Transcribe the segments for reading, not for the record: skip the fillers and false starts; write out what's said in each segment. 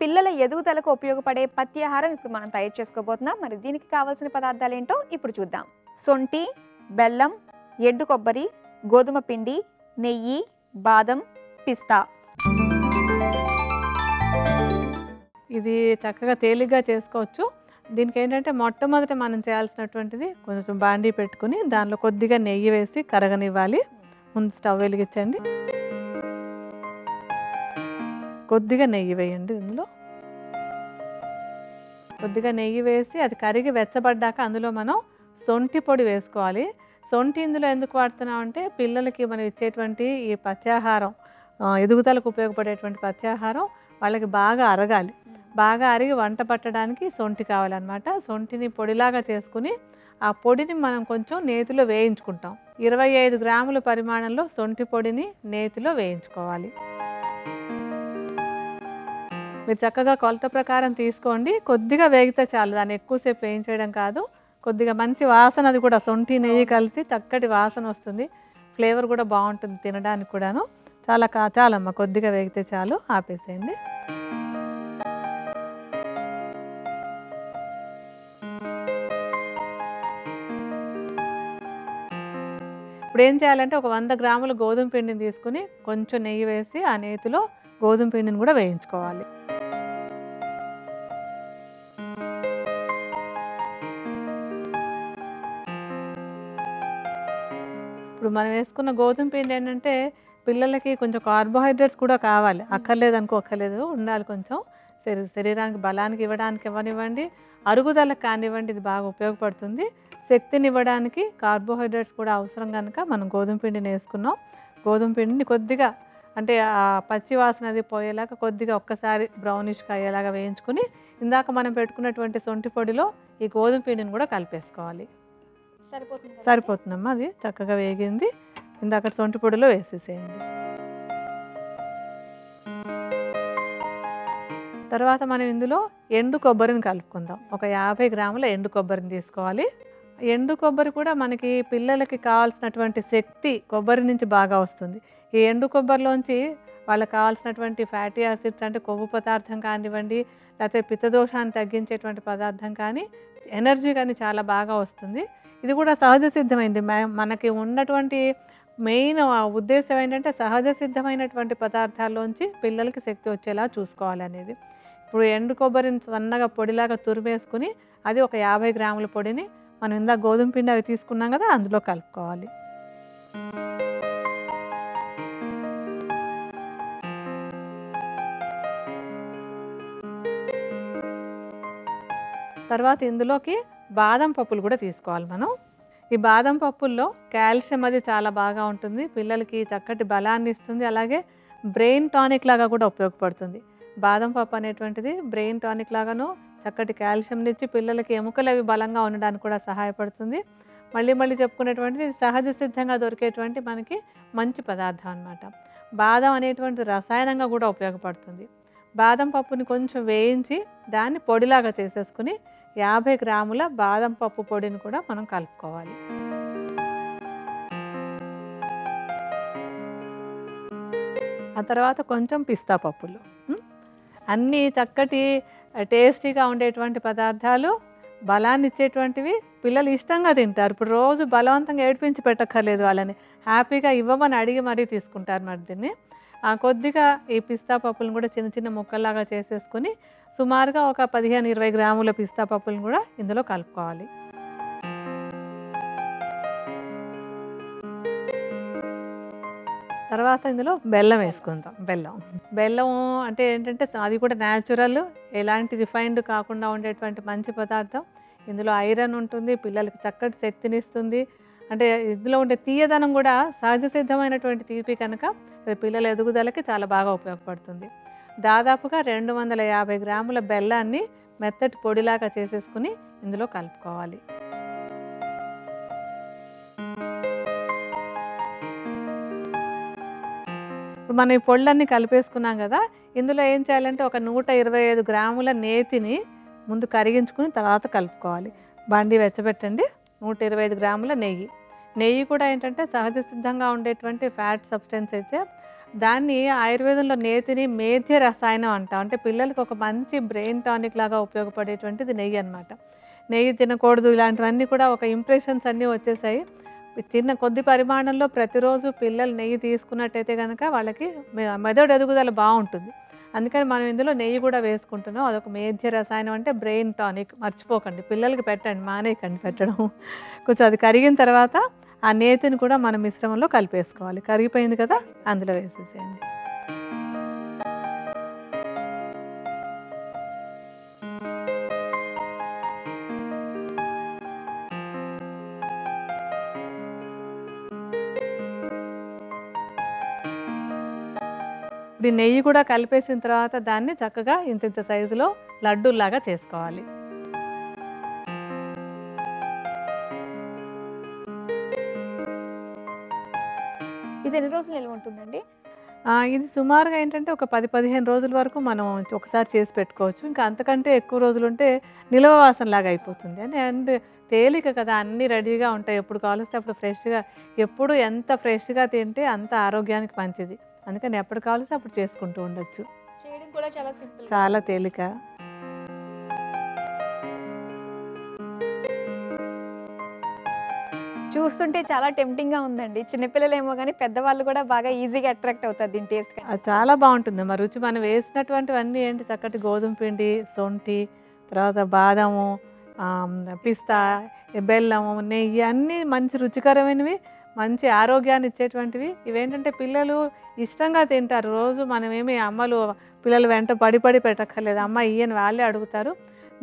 పిల్లల ఎదుగుదలకు ఉపయోగపడే పత్యాహారం ఇప్పుడు మనం తయారు చేసుకోబోతున్నాం. మరి దీనికి కావాల్సిన పదార్థాలు ఏంటో ఇప్పుడు చూద్దాం. సొంటి, బెల్లం, ఎండు కొబ్బరి, గోధుమ పిండి, నెయ్యి, బాదం, పిస్తా. ఇది చక్కగా తేలిగ్గా చేసుకోవచ్చు. దీనికి ఏంటంటే మొట్టమొదట మనం చేయాల్సినటువంటిది కొంచెం బాండీ పెట్టుకుని దానిలో కొద్దిగా నెయ్యి వేసి కరగనివ్వాలి. ముందు స్టవ్ వెలిగించండి. కొద్దిగా నెయ్యి వేయండి. ఇందులో కొద్దిగా నెయ్యి వేసి అది కరిగి వెచ్చబడ్డాక అందులో మనం సొంటి పొడి వేసుకోవాలి. సొంటి ఇందులో ఎందుకు వాడుతున్నాం అంటే పిల్లలకి మనం ఇచ్చేటువంటి ఈ పత్యాహారం ఎదుగుదలకు ఉపయోగపడేటువంటి పత్యాహారం వాళ్ళకి బాగా అరగాలి. బాగా అరిగి వంట పట్టడానికి సొంటి కావాలన్నమాట. సొంటిని పొడిలాగా చేసుకుని ఆ పొడిని మనం కొంచెం నేతిలో వేయించుకుంటాం. 25 గ్రాముల పరిమాణంలో సొంటి పొడిని నేతిలో వేయించుకోవాలి. మీరు చక్కగా కొలత ప్రకారం తీసుకోండి. కొద్దిగా వేగితే చాలు, దాన్ని ఎక్కువసేపు వేయించడం కాదు. కొద్దిగా మంచి వాసన, అది కూడా సొంటి నెయ్యి కలిసి చక్కటి వాసన వస్తుంది. ఫ్లేవర్ కూడా బాగుంటుంది తినడానికి కూడాను. చాలమ్మా, కొద్దిగా వేగితే చాలు, ఆపేసేయండి. ఇప్పుడు ఏం చేయాలంటే ఒక 100 గ్రాముల గోధుమ పిండిని తీసుకుని కొంచెం నెయ్యి వేసి ఆ నేతిలో గోధుమ పిండిని కూడా వేయించుకోవాలి. ఇప్పుడు మనం వేసుకున్న గోధుమ పిండి ఏంటంటే పిల్లలకి కొంచెం కార్బోహైడ్రేట్స్ కూడా కావాలి. అక్కర్లేదు, ఉండాలి. కొంచెం శరీరానికి బలానికి ఇవ్వనివ్వండి, అరుగుదలకు కానివ్వండి, ఇది బాగా ఉపయోగపడుతుంది. శక్తిని ఇవ్వడానికి కార్బోహైడ్రేట్స్ కూడా అవసరం కనుక మనం గోధుమ పిండిని వేసుకున్నాం. గోధుమ పిండిని కొద్దిగా అంటే ఆ పచ్చి వాసన అది పోయేలాగా కొద్దిగా ఒక్కసారి బ్రౌనిష్గా అయ్యేలాగా వేయించుకుని ఇందాక మనం పెట్టుకున్నటువంటి సొంటి పొడిలో ఈ గోధుమ పిండిని కూడా కలిపేసుకోవాలి. సరిపోతుందమ్మా, అది చక్కగా వేగింది. ఇందాక సొంటి పొడిలో వేసేసేయండి. తర్వాత మనం ఇందులో ఎండు కొబ్బరిని కలుపుకుందాం. ఒక 50 గ్రాముల ఎండు కొబ్బరిని తీసుకోవాలి. ఎండు కొబ్బరి కూడా మనకి పిల్లలకి కావాల్సినటువంటి శక్తి కొబ్బరి నుంచి బాగా వస్తుంది. ఈ ఎండు కొబ్బరిలోంచి వాళ్ళకి కావాల్సినటువంటి ఫ్యాటీ యాసిడ్స్ అంటే కొవ్వు పదార్థం కానివ్వండి, లేకపోతే పిత్తదోషాన్ని తగ్గించేటువంటి పదార్థం కానీ, ఎనర్జీ కానీ చాలా బాగా వస్తుంది. ఇది కూడా సహజ సిద్ధమైంది. మనకి ఉన్నటువంటి మెయిన్ ఉద్దేశం ఏంటంటే సహజ సిద్ధమైనటువంటి పదార్థాల్లోంచి పిల్లలకి శక్తి వచ్చేలా చూసుకోవాలి అనేది. ఇప్పుడు ఎండు కొబ్బరిని సన్నగా పొడిలాగా తురిమేసుకుని అది ఒక 50 గ్రాముల పొడిని మనం ఇందాక గోధుమ పిండి అవి తీసుకున్నాం కదా, అందులో కలుపుకోవాలి. తర్వాత ఇందులోకి బాదం పప్పులు కూడా తీసుకోవాలి మనం. ఈ బాదం పప్పుల్లో కాల్షియం అది చాలా బాగా ఉంటుంది. పిల్లలకి చక్కటి బలాన్ని ఇస్తుంది. అలాగే బ్రెయిన్ టానిక్ లాగా కూడా ఉపయోగపడుతుంది. బాదం పప్పు అనేటువంటిది బ్రెయిన్ టానిక్ లాగాను చక్కటి కాల్షియంని ఇచ్చి పిల్లలకి ఎముకలు అవి బలంగా ఉండడానికి కూడా సహాయపడుతుంది. మళ్ళీ చెప్పుకునేటువంటిది సహజ సిద్ధంగా దొరికేటువంటి మనకి మంచి పదార్థం అన్నమాట. బాదం అనేటువంటి రసాయనంగా కూడా ఉపయోగపడుతుంది. బాదం పప్పుని కొంచెం వేయించి దాన్ని పొడిలాగా చేసేసుకుని 50 గ్రాముల బాదం పప్పు పొడిని కూడా మనం కలుపుకోవాలి. ఆ తర్వాత కొంచెం పిస్తా పప్పులు. అన్నీ చక్కటి టేస్టీగా ఉండేటువంటి పదార్థాలు, బలాన్ని ఇచ్చేటువంటివి, పిల్లలు ఇష్టంగా తింటారు. ఇప్పుడు రోజు బలవంతంగా ఏడిపించి పెట్టక్కర్లేదు, వాళ్ళని హ్యాపీగా ఇవ్వమని అడిగి మరీ తీసుకుంటారు. మరి దీన్ని కొద్దిగా ఈ పిస్తా పప్పులను కూడా చిన్న చిన్న ముక్కల్లాగా చేసేసుకుని సుమారుగా ఒక 15-20 గ్రాముల పిస్తా పప్పులను కూడా ఇందులో కలుపుకోవాలి. తర్వాత ఇందులో బెల్లం వేసుకుందాం. బెల్లం అంటే ఏంటంటే అది కూడా న్యాచురల్, ఎలాంటి రిఫైన్డ్ కాకుండా ఉండేటువంటి మంచి పదార్థం. ఇందులో ఐరన్ ఉంటుంది, పిల్లలకి చక్కటి శక్తిని ఇస్తుంది. అంటే ఇందులో ఉండే తీయదనం కూడా సహజ సిద్ధమైనటువంటి తీపి కనుక పిల్లల ఎదుగుదలకి చాలా బాగా ఉపయోగపడుతుంది. దాదాపుగా 250 గ్రాముల బెల్లాన్ని మెత్తటి పొడిలాగా చేసేసుకుని ఇందులో కలుపుకోవాలి. ఇప్పుడు మనం ఈ పొళ్ళన్నీ కలిపేసుకున్నాం కదా, ఇందులో ఏం చేయాలంటే ఒక 125 గ్రాముల నేతిని ముందు కరిగించుకుని తర్వాత కలుపుకోవాలి. బాండీ వెచ్చబెట్టండి. 125 గ్రాముల నెయ్యి కూడా ఏంటంటే సహజ సిద్ధంగా ఉండేటువంటి ఫ్యాట్ సబ్స్టెన్స్ అయితే దాన్ని ఆయుర్వేదంలో నేతిని మేధ్య రసాయనం అంటాం. అంటే పిల్లలకి ఒక మంచి బ్రెయిన్ టానిక్ లాగా ఉపయోగపడేటువంటిది నెయ్యి అనమాట. నెయ్యి తినకూడదు ఇలాంటివన్నీ కూడా ఒక ఇంప్రెషన్స్ అన్నీ వచ్చేసాయి. చిన్న కొద్ది పరిమాణంలో ప్రతిరోజు పిల్లలు నెయ్యి తీసుకున్నట్టయితే కనుక వాళ్ళకి మెదడు ఎదుగుదల బాగుంటుంది. అందుకని మనం ఇందులో నెయ్యి కూడా వేసుకుంటున్నాం. అదొక మేధ్య రసాయనం అంటే బ్రెయిన్ టానిక్. మర్చిపోకండి, పిల్లలకి పెట్టండి, మానేయకండి పెట్టడం. కొంచెం అది కరిగిన తర్వాత ఆ నేతిని కూడా మన మిశ్రమంలో కలిపేసుకోవాలి. కరిగిపోయింది కదా, అందులో వేసేసేయండి. ఇప్పుడు ఈ నెయ్యి కూడా కలిపేసిన తర్వాత దాన్ని చక్కగా ఇంత సైజులో లడ్డూలాగా చేసుకోవాలి. ఇది ఎన్ని రోజులు నిల్వ ఉంటుందండి? ఇది సుమారుగా ఏంటంటే ఒక 10-15 రోజుల వరకు మనం ఒకసారి చేసి పెట్టుకోవచ్చు. ఇంకా అంతకంటే ఎక్కువ రోజులు ఉంటే నిలవవాసనలాగా అయిపోతుంది. అండ్ తేలిక కదా, అన్నీ రెడీగా ఉంటాయి. ఎప్పుడు కావలిస్తే అప్పుడు ఫ్రెష్గా, ఎప్పుడు ఎంత ఫ్రెష్గా తింటే అంత ఆరోగ్యానికి మంచిది. అందుకని ఎప్పుడు కావలిస్తే అప్పుడు చేసుకుంటూ ఉండొచ్చు. చేయడం కూడా చాలా సింపుల్. చాలా తేలిక. చూస్తుంటే చాలా టెంప్టింగ్‌గా ఉందండి. చిన్నపిల్లలేమో గానీ పెద్దవాళ్ళు కూడా బాగా ఈజీగా అట్రాక్ట్ అవుతారు దీని టేస్ట్‌కి. అది చాలా బాగుంటుంది. మరి రుచి మనం వేసినటువంటివన్నీ ఏంటి, చక్కటి గోధుమ పిండి, శొంఠి, తర్వాత బాదము, పిస్తా, బెల్లము, నెయ్యి అన్నీ మంచి రుచికరమైనవి, మంచి ఆరోగ్యాన్ని ఇచ్చేటువంటివి. ఇవేంటంటే పిల్లలు ఇష్టంగా తింటారు. రోజు మనమేమి అమ్మలు పిల్లలు వెంట పడి పెట్టక్కర్లేదు. అమ్మ ఇయ్యని వాళ్ళే అడుగుతారు.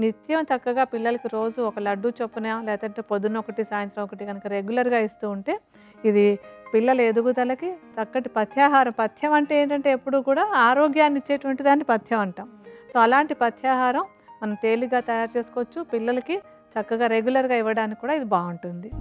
నిత్యం చక్కగా పిల్లలకి రోజు ఒక లడ్డు చొప్పున, లేదంటే పొద్దున్న ఒకటి సాయంత్రం ఒకటి కనుక రెగ్యులర్గా ఇస్తూ ఉంటే ఇది పిల్లల ఎదుగుదలకి చక్కటి పథ్యాహారం. పథ్యం అంటే ఏంటంటే ఎప్పుడు కూడా ఆరోగ్యాన్ని ఇచ్చేటువంటి దాన్ని పథ్యం అంటాం. సో అలాంటి పథ్యాహారం మనం తేలిగ్గా తయారు చేసుకోవచ్చు. పిల్లలకి చక్కగా రెగ్యులర్గా ఇవ్వడానికి కూడా ఇది బాగుంటుంది.